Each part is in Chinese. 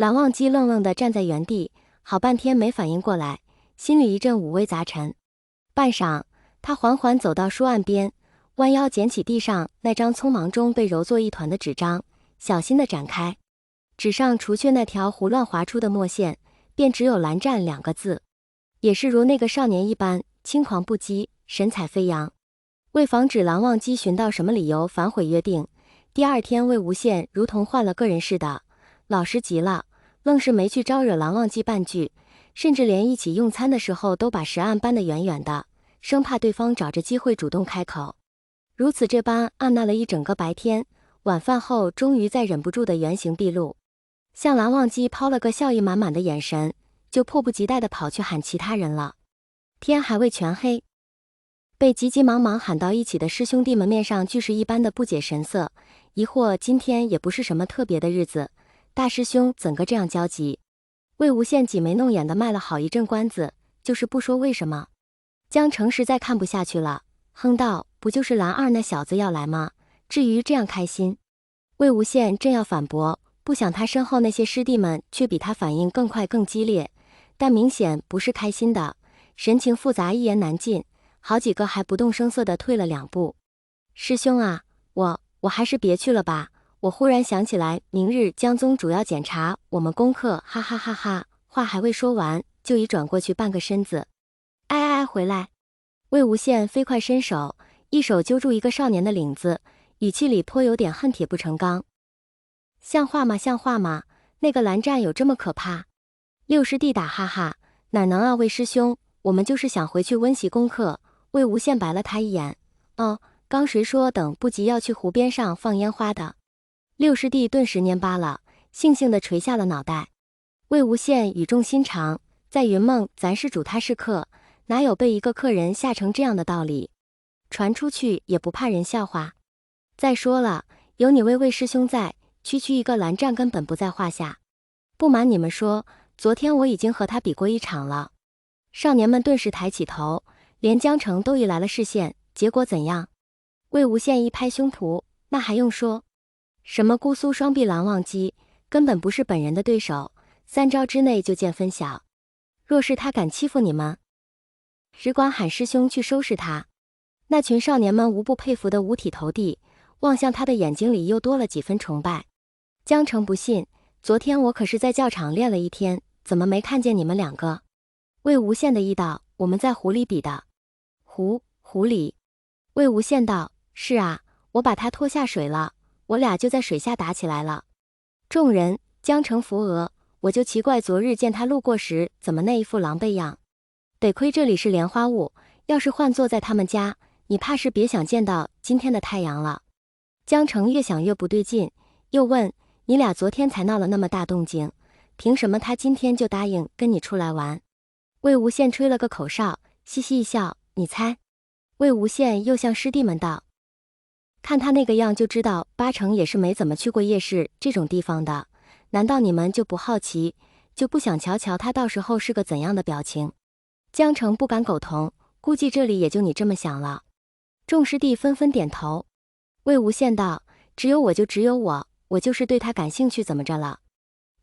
蓝忘机愣愣地站在原地，好半天没反应过来，心里一阵五味杂陈。半晌，他缓缓走到书案边，弯腰捡起地上那张匆忙中被揉作一团的纸张，小心地展开。纸上除却那条胡乱划出的墨线，便只有蓝湛2个字，也是如那个少年一般轻狂不羁，神采飞扬。为防止蓝忘机寻到什么理由反悔约定，第二天魏无羡如同换了个人似的，老实极了，愣是没去招惹蓝忘机半句，甚至连一起用餐的时候都把食案搬得远远的，生怕对方找着机会主动开口。如此这般按捺了一整个白天，晚饭后终于再忍不住的原形毕露，向蓝忘机抛了个笑意满满的眼神，就迫不及待地跑去喊其他人了。天还未全黑，被急急忙忙喊到一起的师兄弟们面上俱是一般的不解神色，疑惑今天也不是什么特别的日子，大师兄怎个这样焦急？魏无羡挤眉弄眼的卖了好一阵关子，就是不说为什么。江澄实在看不下去了，哼道：“不就是蓝二那小子要来吗？至于这样开心？”魏无羡正要反驳，不想他身后那些师弟们却比他反应更快更激烈，但明显不是开心的，神情复杂，一言难尽，好几个还不动声色地退了2步。师兄啊，我还是别去了吧，我忽然想起来明日江宗主要检查我们功课，哈哈哈哈。话还未说完，就已转过去半个身子。哎，回来！魏无羡飞快伸手，一手揪住一个少年的领子，语气里颇有点恨铁不成钢。像话吗？像话吗？那个蓝湛有这么可怕？6师弟打哈哈，哪能啊，魏师兄，我们就是想回去温习功课。魏无羡白了他一眼，哦，刚谁说等不及要去湖边上放烟花的？6师弟顿时蔫巴了，悻悻地垂下了脑袋。魏无羡语重心长，在云梦咱是主他是客，哪有被一个客人吓成这样的道理？传出去也不怕人笑话。再说了，有你魏师兄在，区一个蓝湛根本不在话下。不瞒你们说，昨天我已经和他比过一场了。少年们顿时抬起头，连江澄都移来了视线，结果怎样？魏无羡一拍胸脯，那还用说？什么姑苏双臂蓝忘机，根本不是本人的对手，3招之内就见分晓。若是他敢欺负你们，只管喊师兄去收拾他。那群少年们无不佩服得五体投地，望向他的眼睛里又多了几分崇拜。江澄不信，昨天我可是在教场练了一天，怎么没看见你们2个？魏无羡的意道：我们在湖里比的。湖里？魏无羡道：是啊，我把他拖下水了，我俩就在水下打起来了。众人，江澄扶额，我就奇怪昨日见他路过时怎么那一副狼狈样。得亏这里是莲花坞，要是换作在他们家，你怕是别想见到今天的太阳了。江澄越想越不对劲，又问：你俩昨天才闹了那么大动静，凭什么他今天就答应跟你出来玩？魏无羡吹了个口哨，嘻嘻一笑：你猜？魏无羡又向师弟们道：看他那个样就知道8成也是没怎么去过夜市这种地方的，难道你们就不好奇，就不想瞧瞧他到时候是个怎样的表情？江澄不敢苟同，估计这里也就你这么想了。众师弟纷纷点头。魏无羡道：只有我就只有我就是对他感兴趣，怎么着了？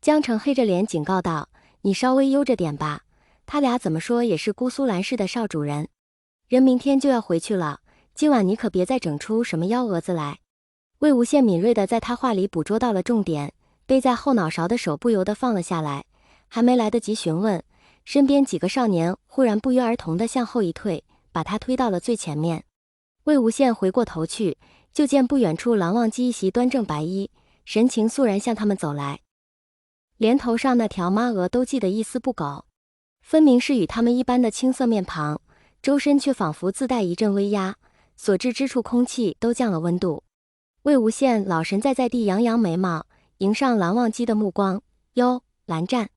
江澄黑着脸警告道：你稍微悠着点吧，他俩怎么说也是姑苏蓝氏的少主人，人明天就要回去了，今晚你可别再整出什么幺蛾子来。魏无羡敏锐地在他话里捕捉到了重点，背在后脑勺的手不由得放了下来，还没来得及询问，身边几个少年忽然不约而同地向后一退，把他推到了最前面。魏无羡回过头去，就见不远处蓝忘机一袭端正白衣，神情肃然向他们走来，连头上那条抹额都记得一丝不苟，分明是与他们一般的青色面庞，周身却仿佛自带一阵微压，所至之处空气都降了温度。魏无羡老神在地扬扬眉毛，迎上蓝忘机的目光：哟，蓝湛。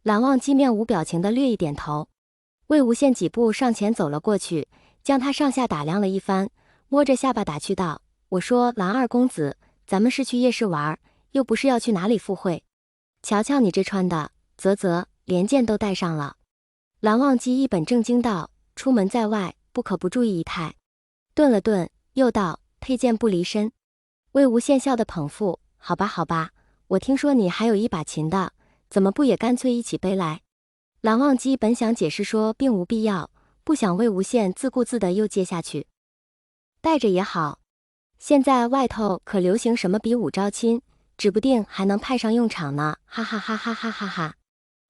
蓝忘机面无表情的略一点头。魏无羡几步上前走了过去，将他上下打量了一番，摸着下巴打趣道：我说蓝二公子，咱们是去夜市玩，又不是要去哪里赴会。瞧瞧你这穿的，啧，连剑都带上了。蓝忘机一本正经道：出门在外，不可不注意仪态。顿了顿，又道：佩剑不离身。魏无羡笑得捧腹：好吧，我听说你还有一把琴的，怎么不也干脆一起背来？蓝忘机本想解释说并无必要，不想魏无羡自顾自的又接下去。带着也好，现在外头可流行什么比武招亲，指不定还能派上用场呢，哈哈哈哈哈哈哈！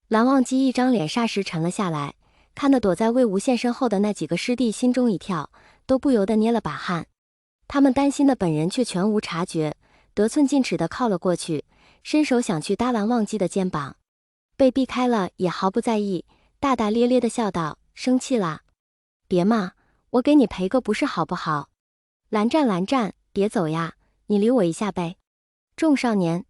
蓝忘机一张脸霎时沉了下来，看得躲在魏无羡身后的那几个师弟心中一跳，都不由得捏了把汗。他们担心的本人却全无察觉，得寸进尺的靠了过去，伸手想去搭蓝忘机的肩膀，被避开了也毫不在意，大大咧咧的笑道：“生气啦？别嘛，我给你赔个不是好不好？蓝湛，别走呀，你理我一下呗。”众少年，